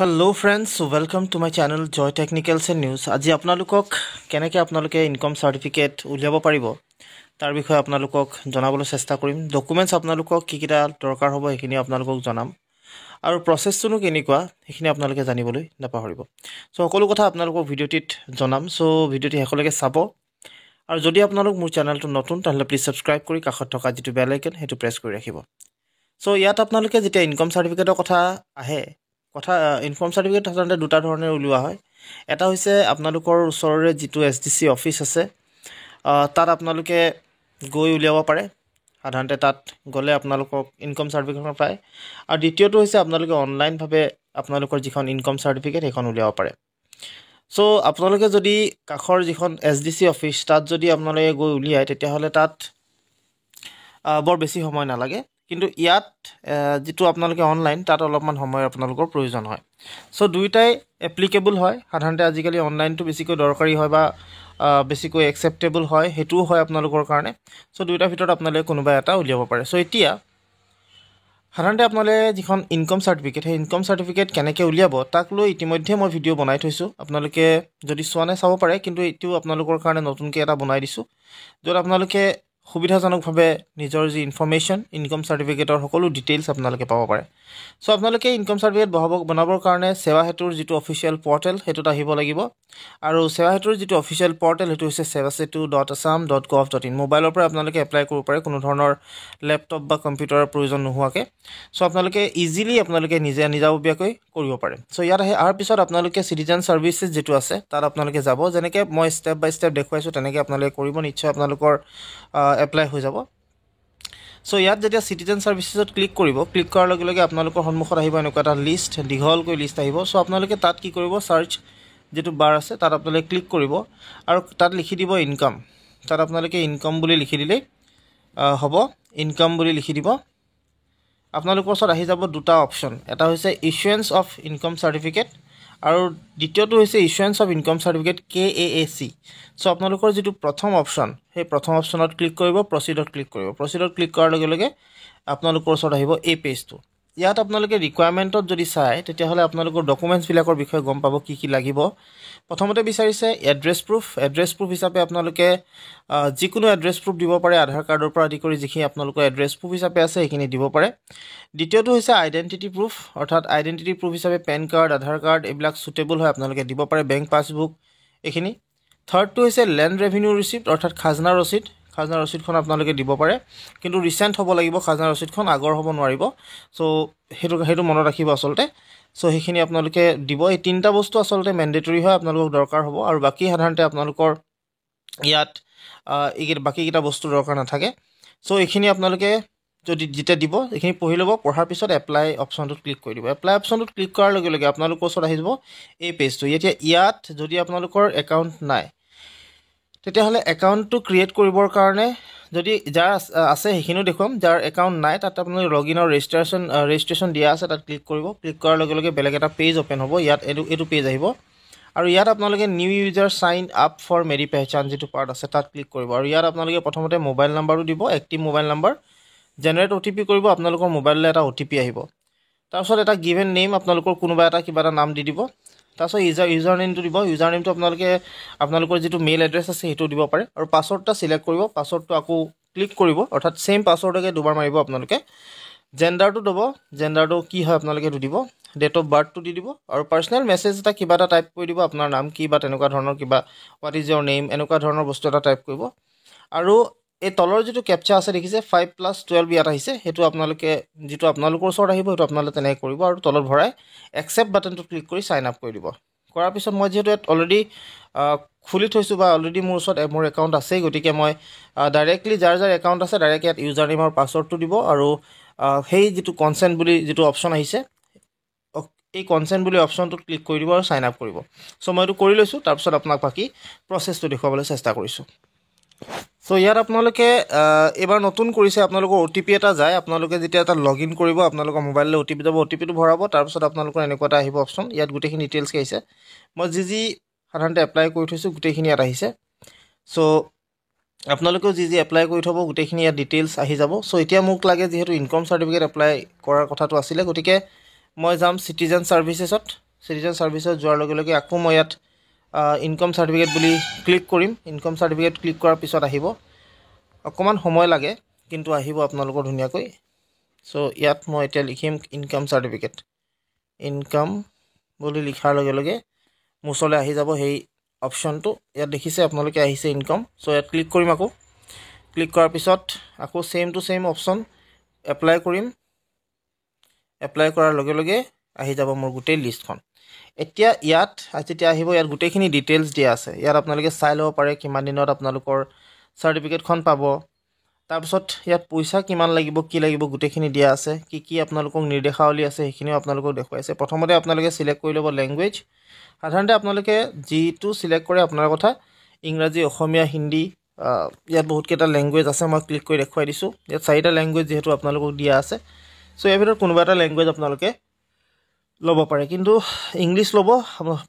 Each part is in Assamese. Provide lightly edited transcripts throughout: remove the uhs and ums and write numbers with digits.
Hello friends, welcome to my channel Joy Technicals and News. আজি আপোনালোকক কেনেকৈ আপোনালোকে ইনকাম সাৰ্টিফিকেট উলিয়াব পাৰিব তাৰ বিষয়ে আপোনালোকক জনাবলৈ চেষ্টা কৰিম। ডকুমেন্টছ আপোনালোকক কি কিটা দৰকাৰ হ'ব এইখিনি আপোনালোকক জনাম আৰু প্ৰসেছটো কেনেকুৱা এইখিনি আপোনালোকে জানিবলৈ নাপাহৰিব। সো সকলো কথা আপোনালোকক ভিডিঅ'টিত জনাম। সো ভিডিঅ'টি শেষলৈকে চাব আৰু যদি আপোনালোক মোৰ চেনেলটো নতুন তাহলে প্লিজ সাবস্ক্ৰাইব কৰি কাষত থকা যেটো বেল আইকন হেতু প্ৰেছ কৰি ৰাখিব। সো ইয়াত আপোনালোকে যেতিয়া ইনকাম সাৰ্টিফিকেটৰ কথা আহে ইনকাম সাৰ্টিফিকেট সাধাৰণতে দুটা ধৰণে উলিওৱা হয়। এটা হৈছে আপোনালোকৰ ওচৰৰে যেটো এছডিসি অফিস আছে তাত আপোনালোকে গৈ উলিয়াব পাৰে। সাধাৰণতে তাত গলে আপোনালোকক ইনকাম সাৰ্টিফিকেটখন পায়। আৰু দ্বিতীয়টো হৈছে আপোনালোকে অনলাইন ভাবে আপোনালোকৰ যিখন ইনকাম সাৰ্টিফিকেট এখন উলিয়াব পাৰে। সো আপোনালোকে যদি কাখৰ যিখন এছডিসি অফিস তাত যদি আপোনালোকে গৈ উলিয়ায় তেতিয়া হলে তাত বৰ বেছি সময় নালাগে। কিন্তু ইয়াত যেটো আপোনালোকে অনলাইন তাত অলপমান সময় আপোনালোকৰ প্ৰয়োজন হয়। সো দুইটাই এপ্লিকেবল হয়। সাধাৰণতে আজিকালি অনলাইনটো বেছিকৈ দৰকাৰী হয় বা বেছিকৈ একসেপ্টেবল হয়, হেতুও হয় আপোনালোকৰ কাৰণে। সো দুইটাৰ ভিতৰত আপোনালোকে কোনোবা এটা উলিয়াব পাৰে। সো এতিয়া সাধাৰণতে আপোনালোকে যিখন ইনকাম সাৰ্টিফিকেট সেই ইনকাম সাৰ্টিফিকেট কেনেকৈ উলিয়াব তাক লৈ ইতিমধ্যে মই ভিডিঅ' বনাই থৈছো। আপোনালোকে যদি চোৱা নাই চাব পাৰে, কিন্তু এটিও আপোনালোকৰ কাৰণে নতুনকৈ এটা বনাই দিছো য'ত আপোনালোকে সুবিধাজনকভাৱে নিজৰ যি ইনফৰমেশন ইনকাম সাৰ্টিফিকেটৰ সকলো ডিটেইলছ আপোনালোকে পাব পাৰে। সো আপোনালোকে ইনকাম সাৰ্টিফিকেট বনাবৰ কাৰণে সেৱা হেতুৰ যেটো অফিচিয়েল পৰ্টেল হেতুত আহিব লাগিব। আৰু সেৱা হেতুৰ যেটো অফিচিয়েল পৰ্টেল হেতু হৈছে sewasetu.assam.gov.in। মোবাইলৰ পৰা আপোনালোকে এপ্লাই কৰিব পাৰে কোনো ধৰণৰ ল্যাপটপ বা কম্পিউটাৰৰ প্ৰয়োজন নোহোৱাকৈ। সো আপোনালোকে ইজিলি আপোনালোকে নিজাববীয়াকৈ কৰিব পাৰে। সো ইয়াত আহাৰ পিছত আপোনালোকে সিটিজেন সাৰ্ভিসেস যেটো আছে তাত আপোনালোকে যাব। যেনেকৈ মই স্টেপ বাই স্টেপ দেখুৱাইছো তেনেকৈ আপোনালোকে কৰিব, নিশ্চয় আপোনালোকৰ এপ্লাই হৈ যাব। সো ইয়াত যেতিয়া সিটিজেন সাৰ্ভিসেছত ক্লিক কৰিব, ক্লিক কৰাৰ লগে লগে আপোনালোকৰ সন্মুখত আহিব এনেকুৱা এটা লিষ্ট, দীঘলকৈ লিষ্ট আহিব। সো আপোনালোকে তাত কি কৰিব, সাৰ্চ যেটো বাৰ আছে তাত আপোনালোকে ক্লিক কৰিব আৰু তাত লিখি দিব ইনকাম। তাত আপোনালোকে ইনকাম বুলি লিখি দিলে হ'ব। ইনকাম বুলি লিখি দিব। আপোনালোকৰ ওচৰত আহি যাব দুটা অপচন, এটা হৈছে ইস্যুৱেন্স অফ ইনকাম সাৰ্টিফিকেট আৰু দ্বিতীয়টো হৈছে issuance of income certificate KAAC। So আপোনালোকৰ যেটো প্ৰথম অপচন সেই প্ৰথম অপচনত ক্লিক কৰিব, প্ৰসিডত ক্লিক কৰিব। প্ৰসিডত ক্লিক কৰাৰ লগে লগে আপোনালোকৰ ওচৰত আহিব এই পেজটো। ইয়াত আপোনালোকে ৰিকোয়াৰমেন্টত যদি চাই তেতিয়া হলে আপোনালোকৰ ডকুমেন্টছ বিলাকৰ বিষয়ে গম পাব কি কি লাগিব। প্ৰথমতে বিচাৰিছে এড্ৰেছ প্ৰুফ। এড্ৰেছ প্ৰুফ হিচাপে আপোনালোকে যিকোনো এড্ৰেছ প্ৰুফ দিব পাৰে, আধাৰ কাৰ্ডৰ পৰা আদি কৰি যিখিনি আপোনালোকৰ এড্ৰেছ প্ৰুফ হিচাপে আছে সেইখিনি দিব পাৰে। দ্বিতীয়টো হৈছে আইডেন্টিটি প্ৰুফ, অৰ্থাৎ আইডেন্টিটি প্ৰুফ হিচাপে পেন কাৰ্ড, আধাৰ কাৰ্ড এইবিলাক সুটেবল হয় আপোনালোকে দিব পাৰে, বেংক পাছবুক এইখিনি। থাৰ্ডটো হৈছে ল্যান্ড ৰেভিনিউ ৰিচিপ্ট, অৰ্থাৎ খাজনা ৰচিদ। খাজনা ৰচিদখন আপোনালোকে দিব পাৰে, কিন্তু ৰিসেন্ট হ'ব লাগিব খাজনা ৰচিদখন, আগৰ হ'ব নোৱাৰিব। সো হেতু মনত ৰাখিব আচলতে। সো সেইখিনি আপোনালোকে দিব। এই তিনটা বস্তু আচলতে ম্যান্ডেটৰি হয়, আপোনালোকক দৰকাৰ হ'ব। আৰু বাকি সাধাৰণতে আপোনালোকৰ ইয়াত বাকি কিটা বস্তু দৰকাৰ নাথাকে। সো এইখিনি আপোনালোকে যদি যেটা দিব এইখিনি পঢ়ি ল'ব, পঢ়াৰ পিছত এপ্লাই অপচনটোত ক্লিক কৰি দিব। এপ্লাই অপচনটোত ক্লিক কৰাৰ লগে লগে আপোনালোকৰ ওচৰত আহি যাব এই পেজটো। ইয়াত যদি আপোনালোকৰ একাউণ্ট নাই তেতিয়া হলে একাউণ্টটো ক্ৰিয়েট কৰিবৰ কাৰণে যদি যাৰ আছে সেইখিনিও দেখুৱাম, যাৰ একাউণ্ট নাই তাত আপোনালোকে লগইন আৰু ৰেজিষ্ট্ৰেচন দিয়া আছে তাত ক্লিক কৰিব। ক্লিক কৰাৰ লগে লগে বেলেগ এটা পেজ ওপেন হ'ব। ইয়াত এইটো পেজ আহিব আৰু ইয়াত আপোনালোকে new user sign up for Meri Pehchan যেটো পাৰ্ট আছে তাত ক্লিক কৰিব। আৰু ইয়াত আপোনালোকে প্ৰথমতে মোবাইল নাম্বাৰটো দিব, active mobile number. Generate OTP কৰিব, আপোনালোকৰ মোবাইললৈ এটা OTP আহিব। তাৰপিছত এটা গিভেন নেম, আপোনালোকৰ কোনোবা এটা কিবা এটা নাম দি দিব। তাৰপিছত ইউজাৰ নেমটো দিব। ইউজাৰ নেমটো আপোনালোকৰ যেটো মেইল এড্ৰেছ আছে সেইটো দিব পাৰে। আৰু পাছৱৰ্ডটা সিলেক্ট কৰিব, পাছৱৰ্ডটো আকৌ ক্লিক কৰিব, অৰ্থাৎ সেম পাছৱৰ্ডকে দুবাৰ মাৰিব আপোনালোকে। জেন্ডাৰটো দিব, জেন্ডাৰটো কি হয় আপোনালোকে সেইটো দিব। ডেট অফ বাৰ্থটো দি দিব আৰু পাৰ্সোনেল মেছেজ এটা কিবা এটা টাইপ কৰি দিব, আপোনাৰ নাম কি বা তেনেকুৱা ধৰণৰ কিবা, হোৱাট ইজ ইয়োৰ নেম এনেকুৱা ধৰণৰ বস্তু এটা টাইপ কৰিব। আৰু এই তলৰ যেটো ক্যাপচা আছে দেখিছে 5+12 ইয়াত আহিছে, হেতু আপোনালোকে যেটো আপোনালোকৰ ওচৰত আহিব হেতু আপোনালোকে তেনেকৈ কৰিব আৰু তলত ভৰাই একসেপ্ট বাটনটো ক্লিক কৰি সাইন আপ কৰি দিব। কৰাৰ পিছত মই যেহেতু ইয়াত অলৰেডি খুলি থৈছো বা অলৰেডি মোৰ ওচৰত মোৰ একাউণ্ট আছে, গতিকে মই ডাইৰেক্টলি যাৰ একাউণ্ট আছে ডাইৰেক্ট ইয়াত ইউজাৰ নেম আৰু পাছৱৰ্ডটো দিব আৰু সেই যেটো কনসেন্ট বুলি যেটো অপচন আহিছে এই কনসেন্ট বুলি অপচনটোত ক্লিক কৰি দিব আৰু সাইন আপ কৰিব। সো মই এইটো কৰি লৈছো, তাৰ পিছত আপোনাক বাকি প্ৰসেছটো দেখুৱাবলৈ চেষ্টা কৰিছো। সো ইয়াত আপোনালোকে এবাৰ নতুন কৰিছে, আপোনালোকৰ OTP এটা যায়। আপোনালোকে যেতিয়া এটা লগইন কৰিব আপোনালোকৰ মোবাইললৈ OTP যাব, OTPটো ভৰাব, তাৰ পিছত আপোনালোকৰ এনেকুৱা এটা আহিব অপচন। ইয়াত গোটেইখিনি ডিটেইলছ আহিছে। মই যি সাধাৰণতে এপ্লাই কৰি থৈছো গোটেইখিনি ইয়াত আহিছে। সো আপোনালোকেও যি এপ্লাই কৰি থব গোটেইখিনি ইয়াত ডিটেইলছ আহি যাব। সো এতিয়া মোক লাগে যেহেতু ইনকাম সাৰ্টিফিকেট এপ্লাই কৰাৰ কথাটো আছিলে, গতিকে মই যাম সিটিজেন সাৰ্ভিসেছত। চিটিজেন ছাৰ্ভিচত যোৱাৰ লগে লগে আকৌ মই ইয়াত ইনকম চাৰ্টিফিকেট বুলি ক্লিক কৰিম ইনকম চাৰ্টিফিকেট ক্লিক কৰাৰ পিছত আহিব অকমান সময় লাগে কিন্তু আহিব আপোনালোকৰ ধুনীয়াকৈ সো ইয়াত মই এতিয়া লিখিম ইনকম চাৰ্টিফিকেট ইনকম বুলি লিখাৰ লগে লগে মুছলে আহি যাব সেই অপচনটো ইয়াত দেখিছে আপোনালোকে আহিছে ইনকম সো ইয়াত ক্লিক কৰিম আকৌ ক্লিক কৰাৰ পিছত আকৌ same to same option apply কৰিম এপ্লাই কৰাৰ লগে লগে আহি যাব মোৰ গোটেই লিষ্টখন এতিয়া ইয়াত যেতিয়া আহিব ইয়াত গোটেইখিনি ডিটেইলছ দিয়া আছে ইয়াত আপোনালোকে চাই ল'ব পাৰে কিমান দিনত আপোনালোকৰ চাৰ্টিফিকেটখন পাব তাৰপিছত ইয়াত পইচা কিমান লাগিব কি লাগিব গোটেইখিনি দিয়া আছে কি আপোনালোকক নিৰ্দেশাৱলী আছে সেইখিনিও আপোনালোকক দেখুৱাইছে প্ৰথমতে আপোনালোকে সিলেক্ট কৰি ল'ব ল্যাঙ্গুৱেজ সাধাৰণতে আপোনালোকে জিটো সিলেক্ট কৰে আপোনাৰ কথা ইংৰাজী অসমীয়া হিন্দী ইয়াত বহুত কেইটা ল্যাঙ্গুৱেজ আছে মই ক্লিক কৰি দেখুৱাই দিছো ইয়াত চাৰিটা ল্যাঙ্গুৱেজ যেহেতু আপোনালোকক দিয়া আছে সো এই ভিতৰত কোনোবা এটা ল্যাঙ্গুৱেজ আপোনালোকে ল'ব পাৰে কিন্তু ইংলিশ ল'ব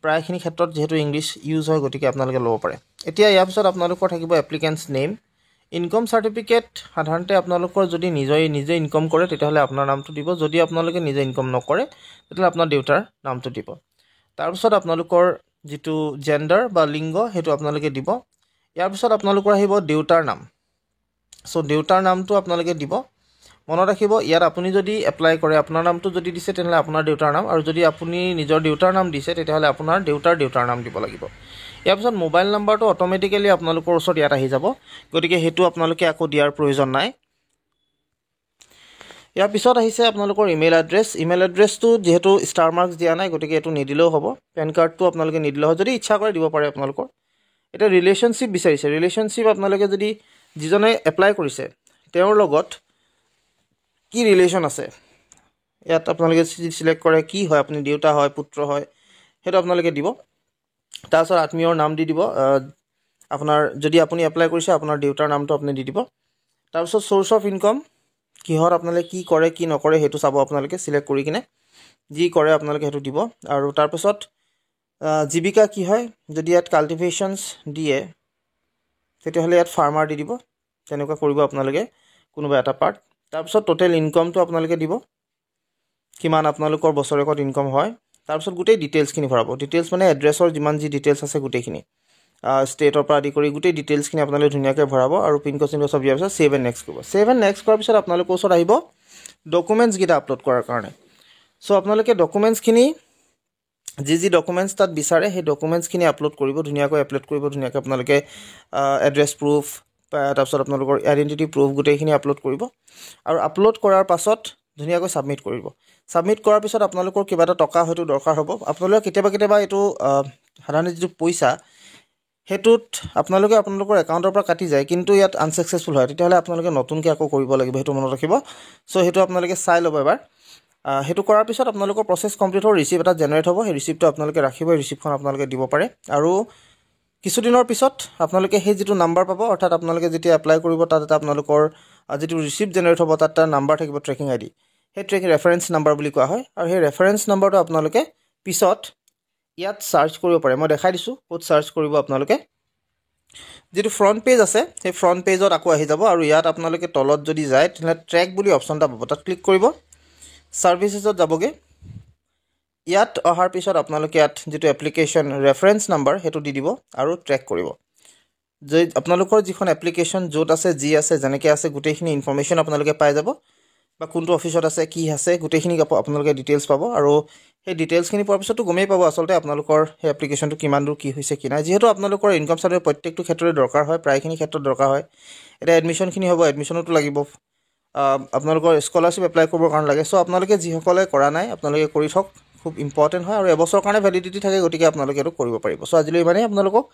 প্ৰায়খিনি ক্ষেত্ৰত যেহেতু ইংলিশ ইউজ হয় গতিকে আপোনালোকে ল'ব পাৰে এতিয়া ইয়াৰ পিছত আপোনালোকৰ থাকিব এপ্লিকেন্টছ নেম ইনকম সাৰ্টিফিকেট সাধাৰণতে আপোনালোকৰ যদি নিজে ইনকম কৰে তেতিয়াহলে আপোনাৰ নামটো দিব যদি আপোনালোকে নিজে ইনকম নকৰে তেতিয়াহলে আপোনাৰ দেউতাৰ নামটো দিব তাৰ পিছত আপোনালোকৰ যেটো জেন্ডাৰ বা লিংগ হেতু আপোনালোকে দিব ইয়াৰ পিছত আপোনালোকৰ আহিব দেউতাৰ নাম সো দেউতাৰ নামটো আপোনালোকে দিব মনত ৰাখিব ইয়াত আপুনি যদি এপ্লাই কৰে আপোনাৰ নামটো যদি দিছে তেতিয়াহলে আপোনাৰ দেউতাৰ নাম আৰু যদি আপুনি নিজৰ দেউতাৰ নাম দিছে তেতিয়াহলে আপোনাৰ দেউতাৰ নাম দিব লাগিব ইয়াৰ পিছত মোবাইল নাম্বাৰটো অটোমেটিক্যালি আপোনালোকৰ ওচৰত ইয়াত আহি যাব গতিকে হেতু আপোনালোকে আকৌ দিয়াৰ প্ৰয়োজন নাই ইয়াৰ পিছত আহিছে আপোনালোকৰ ইমেইল এড্ৰেছটো যেহেতু ষ্টাৰ মাৰ্কস দিয়া নাই গতিকে এটো নিদিলেও হ'ব পেন কাৰ্ডটো আপোনালোকে নিদিলেও হ'ব যদি ইচ্ছা কৰে দিব পাৰে আপোনালোকৰ এটা ৰিলেশনশিপ বিচাৰিছে ৰিলেশনশিপ আপোনালোকে যদি যিজনে এপ্লাই কৰিছে তেওঁৰ লগত কি ৰিলেশন আছে ইয়াত আপোনালোকে সিলেক্ট কৰে কি হয় আপুনি দেউতা হয় পুত্ৰ হয় হেতু আপোনালোকে দিব তাৰপিছত আত্মীয়ৰ নাম দি দিব আপোনাৰ যদি আপুনি এপ্লাই কৰিছে আপোনাৰ দেউতাৰ নামটো আপুনি দি দিব তাৰপিছত সোৰ্স অফ ইনকাম কিহৰ আপোনালোকে কি কৰে কি নকৰে হেতু চাব আপোনালোকে সিলেক্ট কৰি কিনে যি কৰে আপোনালোকে হেতু দিব আৰু তাৰপিছত জীৱিকা কি হয় যদি ইয়াত কাল্টিভেশনছ দিয়ে তেতিয়াহলে ইয়াত ফাৰ্মাৰ দি দিব তেনেকুৱা কৰিব আপোনালোকে কোনোবা এটা পাৰ্ট তাৰপিছত টোটেল ইনকামটো আপোনালোকে দিব কিমান আপোনালোকৰ বছৰেকত ইনকাম হয় তাৰপিছত গোটেই ডিটেইলছখিনি ভৰাব ডিটেইলছ মানে এড্ৰেছৰ যিমান যি ডিটেইলছ আছে গোটেইখিনি ষ্টেটৰ পৰা আদি কৰি গোটেই ডিটেইলছখিনি আপোনালোকে ধুনীয়াকৈ ভৰাব আৰু পিন কোড চিন সব দিয়াৰ পিছত সেভ এণ্ড নেক্সট কৰিব সেভ এণ্ড নেক্সট কৰাৰ পিছত আপোনালোকৰ ওচৰত আহিব ডকুমেণ্টছ গিটা আপলোড কৰাৰ কাৰণে সো আপোনালোকে ডকুমেণ্টছখিনি যি ডকুমেণ্টছ তাত বিচাৰে সেই ডকুমেণ্টছখিনি আপলোড কৰিব ধুনীয়াকৈ আপোনালোকে এড্ৰেছ প্ৰুফ তাৰপিছত আপোনালোকৰ আইডেন্টিটি প্ৰুফ গোটেইখিনি আপলোড কৰিব আৰু আপলোড কৰাৰ পাছত ধুনীয়াকৈ সাবমিট কৰিব সাবমিট কৰাৰ পিছত আপোনালোকৰ কিবা এটা টকা হয়তো দৰকাৰ হ'ব আপোনালোকে কেতিয়াবা এটো সাধাৰণতে যেটো পইচা হেতুত আপোনালোকৰ একাউণ্টৰ পৰা কাটি যায় কিন্তু ইয়াত আনসাকসেসফুল হয় তেতিয়াহলে আপোনালোকে নতুনকৈ আকৌ কৰিব লাগিব হেতু মনত ৰাখিব সো হেতু আপোনালোকে চাই ল'ব এবাৰ হেতু কৰাৰ পিছত আপোনালোকৰ প্ৰসেস কমপ্লিট হ'ব ৰিসিপ্ট এটা জেনাৰেট হ'ব সেই ৰিসিপ্টটো আপোনালোকে ৰাখিব ৰিসিপ্টখন আপোনালোকে দিব পাৰে আৰু কিছুদিনৰ পিছত আপোনালোকে সেই যেটো নাম্বাৰ পাব অৰ্থাৎ আপোনালোকে যেতিয়া এপ্লাই কৰিব তাত এটা আপোনালোকৰ যেটো ৰিসিপ্ট জেনাৰেট হ'ব তাত এটা নাম্বাৰ থাকিব ট্ৰেকিং আইডি সেই ট্ৰেকিং ৰেফাৰেন্স নাম্বাৰ বুলি কোৱা হয় আৰু সেই ৰেফাৰেন্স নাম্বাৰটো আপোনালোকে পিছত ইয়াত সাৰ্চ কৰিব পাৰে মই দেখাই দিছো ক'ত সাৰ্চ কৰিব আপোনালোকে যেটো ফ্ৰন্ট পেজ আছে সেই ফ্ৰন্ট পেজত আকৌ আহি যাব আৰু ইয়াত আপোনালোকে তলত যদি যায় তেনে ট্ৰেক বুলি অপচনটা পাব তাত ক্লিক কৰিব সাৰ্ভিসেছত যাবগে ইয়াত অহাৰ পিছত আপোনালোকে ইয়াত যেটো এপ্লিকেশন ৰেফাৰেন্স নাম্বাৰ হেতু দি দিব আৰু ট্ৰেক কৰিব যে আপোনালোকৰ যিখন এপ্লিকেশন য'ত আছে যি আছে যেনেকৈ আছে গোটেইখিনি ইনফৰমেশন আপোনালোকে পাই যাব বা কোনটো অফিসত আছে কি আছে গোটেইখিনি আপোনালোকে ডিটেইলছ পাব আৰু সেই ডিটেইলছখিনি পোৱাৰ পিছতো গমেই পাব আসলতে আপোনালোকৰ সেই এপ্লিকেশনটো কিমান দূৰ কি হৈছে কি নাই যেহেতু আপোনালোকৰ ইনকাম সাৰ্টিফিকেট প্ৰত্যেকটো ক্ষেত্ৰতে দৰকাৰ হয় প্ৰায়খিনি ক্ষেত্ৰত দৰকাৰ হয় এটা এডমিশনখিনি হ'ব এডমিশনতো লাগিব আপোনালোকৰ স্কলাৰশিপ এপ্লাই কৰিবৰ কাৰণে লাগে সো আপোনালোকে যিসকলে কৰা নাই আপোনালোকে কৰি থক খুব ইম্পৰ্টেন্ট হয় আৰু এবছৰৰ কাৰণে ভ্যালিডিটি থাকে গতিকে আপোনালোকে এটো কৰিব পাৰিব সো আজিলৈ মানে আপোনালোকক